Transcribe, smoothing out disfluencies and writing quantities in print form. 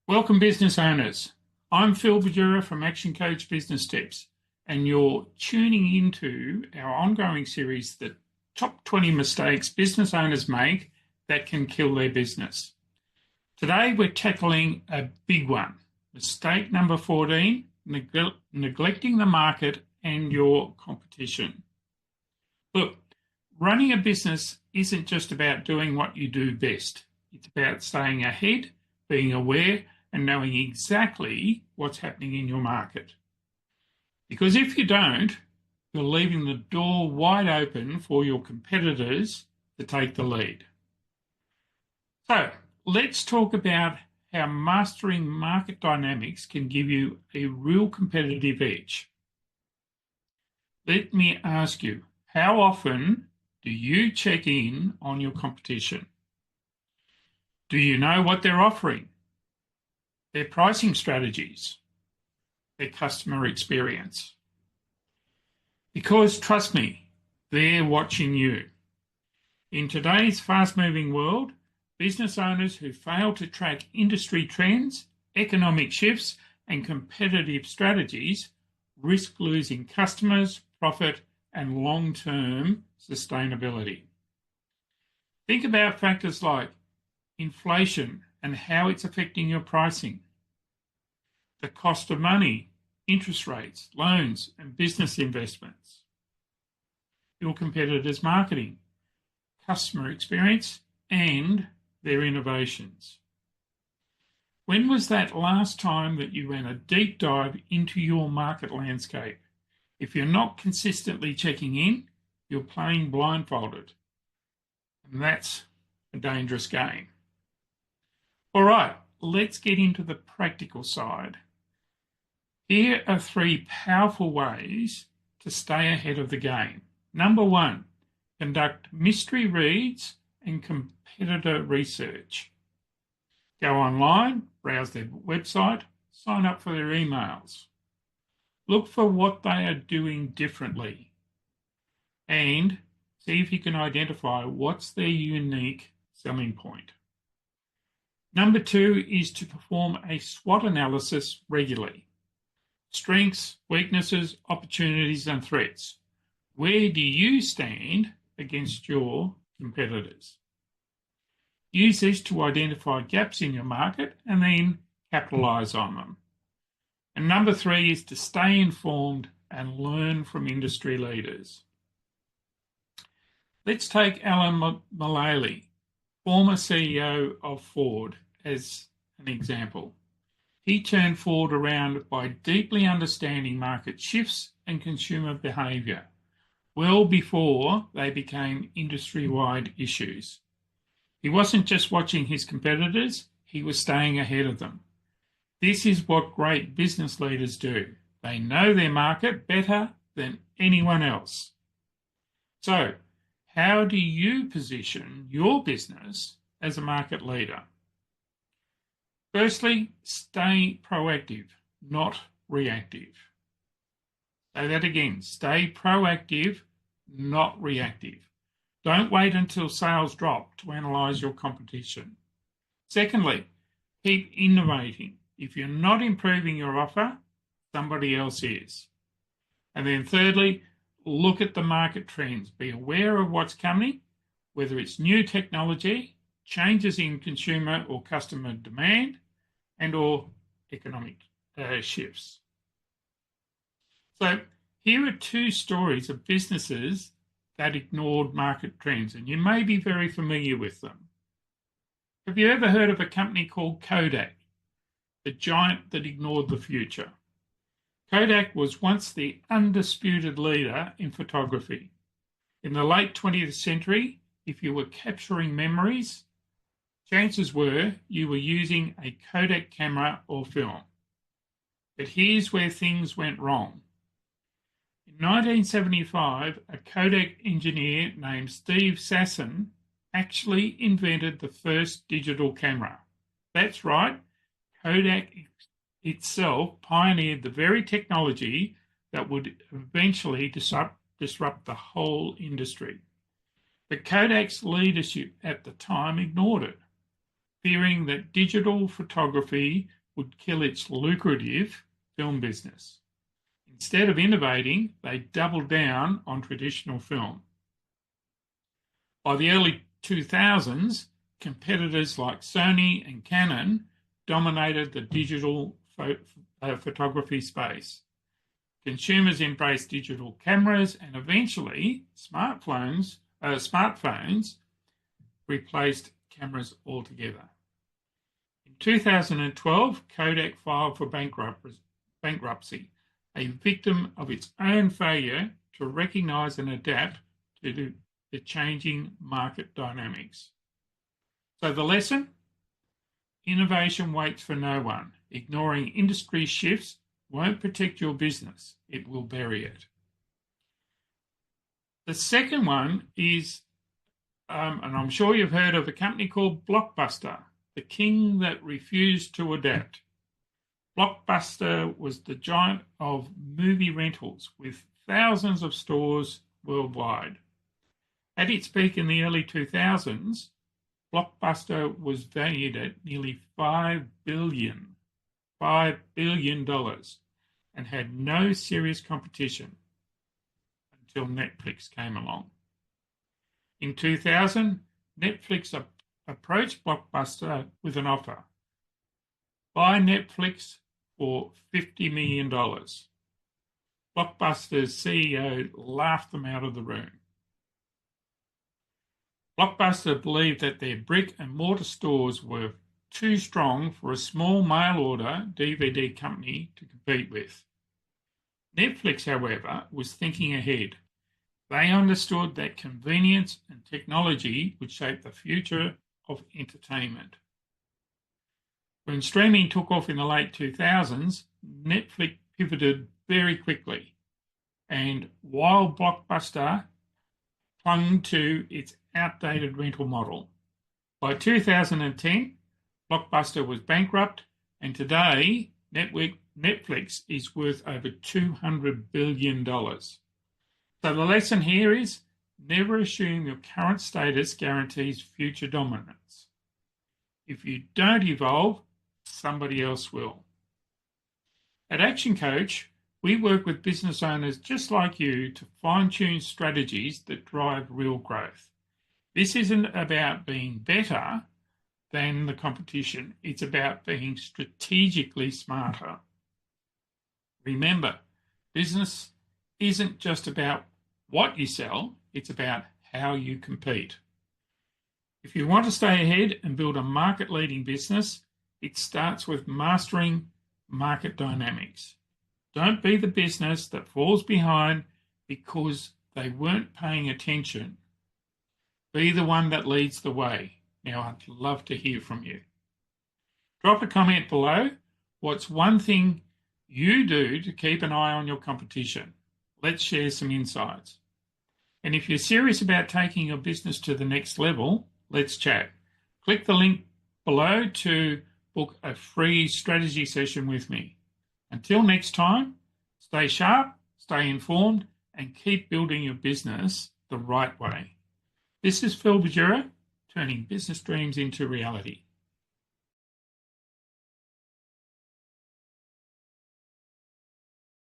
Welcome, business owners. I'm Phil Bajura from Action Coach Business Tips, and you're tuning into our ongoing series, The Top 20 Mistakes Business Owners Make That Can Kill Their Business. Today, we're tackling a big one. Mistake number 14, neglecting the market and your competition. Look, running a business isn't just about doing what you do best. It's about staying ahead, being aware, and knowing exactly what's happening in your market. Because if you don't, you're leaving the door wide open for your competitors to take the lead. So let's talk about how mastering market dynamics can give you a real competitive edge. Let me ask you, how often do you check in on your competition? Do you know what they're offering? Their pricing strategies, their customer experience? Because trust me, they're watching you. In today's fast-moving world, business owners who fail to track industry trends, economic shifts, and competitive strategies risk losing customers, profit, and long-term sustainability. Think about factors like inflation and how it's affecting your pricing, the cost of money, interest rates, loans, and business investments, your competitors' marketing, customer experience, and their innovations. When was that last time that you ran a deep dive into your market landscape? If you're not consistently checking in, you're playing blindfolded, and that's a dangerous game. All right, let's get into the practical side. Here are 3 powerful ways to stay ahead of the game. Number 1, conduct mystery reads and competitor research. Go online, browse their website, sign up for their emails. Look for what they are doing differently and see if you can identify what's their unique selling point. Number 2 is to perform a SWOT analysis regularly. Strengths, weaknesses, opportunities, and threats. Where do you stand against your competitors? Use this to identify gaps in your market and then capitalize on them. And number 3 is to stay informed and learn from industry leaders. Let's take Alan Mulally, former CEO of Ford, as an example. He turned Ford around by deeply understanding market shifts and consumer behaviour, well before they became industry-wide issues. He wasn't just watching his competitors, he was staying ahead of them. This is what great business leaders do. They know their market better than anyone else. So, how do you position your business as a market leader? Firstly, stay proactive, not reactive. Say that again, stay proactive, not reactive. Don't wait until sales drop to analyse your competition. Secondly, keep innovating. If you're not improving your offer, somebody else is. And then thirdly, look at the market trends. Be aware of what's coming, whether it's new technology, changes in consumer or customer demand, and or economic shifts. So here are 2 stories of businesses that ignored market trends, and you may be very familiar with them. Have you ever heard of a company called Kodak, the giant that ignored the future? Kodak was once the undisputed leader in photography. In the late 20th century, if you were capturing memories, chances were you were using a Kodak camera or film. But here's where things went wrong. In 1975, a Kodak engineer named Steve Sasson actually invented the first digital camera. That's right, Kodak itself pioneered the very technology that would eventually disrupt the whole industry. But Kodak's leadership at the time ignored it, fearing that digital photography would kill its lucrative film business. Instead of innovating, they doubled down on traditional film. By the early 2000s, competitors like Sony and Canon dominated the digital photography space. Consumers embraced digital cameras, and eventually smartphones replaced cameras altogether. In 2012, Kodak filed for bankruptcy, a victim of its own failure to recognise and adapt to the changing market dynamics. So the lesson? Innovation waits for no one. Ignoring industry shifts won't protect your business, it will bury it. The second one is, and I'm sure you've heard of a company called Blockbuster, the king that refused to adapt. Blockbuster was the giant of movie rentals with thousands of stores worldwide. At its peak in the early 2000s, Blockbuster was valued at nearly $5 billion, and had no serious competition until Netflix came along. In 2000, Netflix approached Blockbuster with an offer. Buy Netflix for $50 million. Blockbuster's CEO laughed them out of the room. Blockbuster believed that their brick and mortar stores were too strong for a small mail order DVD company to compete with. Netflix, however, was thinking ahead. They understood that convenience and technology would shape the future of entertainment. When streaming took off in the late 2000s, Netflix pivoted very quickly, and while Blockbuster clung to its outdated rental model. By 2010, Blockbuster was bankrupt, and today Netflix is worth over $200 billion. So the lesson here is never assume your current status guarantees future dominance. If you don't evolve, somebody else will. At Action Coach, we work with business owners just like you to fine-tune strategies that drive real growth. This isn't about being better than the competition. It's about being strategically smarter. Remember, business isn't just about what you sell, it's about how you compete. If you want to stay ahead and build a market-leading business, it starts with mastering market dynamics. Don't be the business that falls behind because they weren't paying attention. Be the one that leads the way. Now, I'd love to hear from you. Drop a comment below. What's one thing you do to keep an eye on your competition? Let's share some insights. And if you're serious about taking your business to the next level, let's chat. Click the link below to book a free strategy session with me. Until next time, stay sharp, stay informed, and keep building your business the right way. This is Phil Bajura, turning business dreams into reality.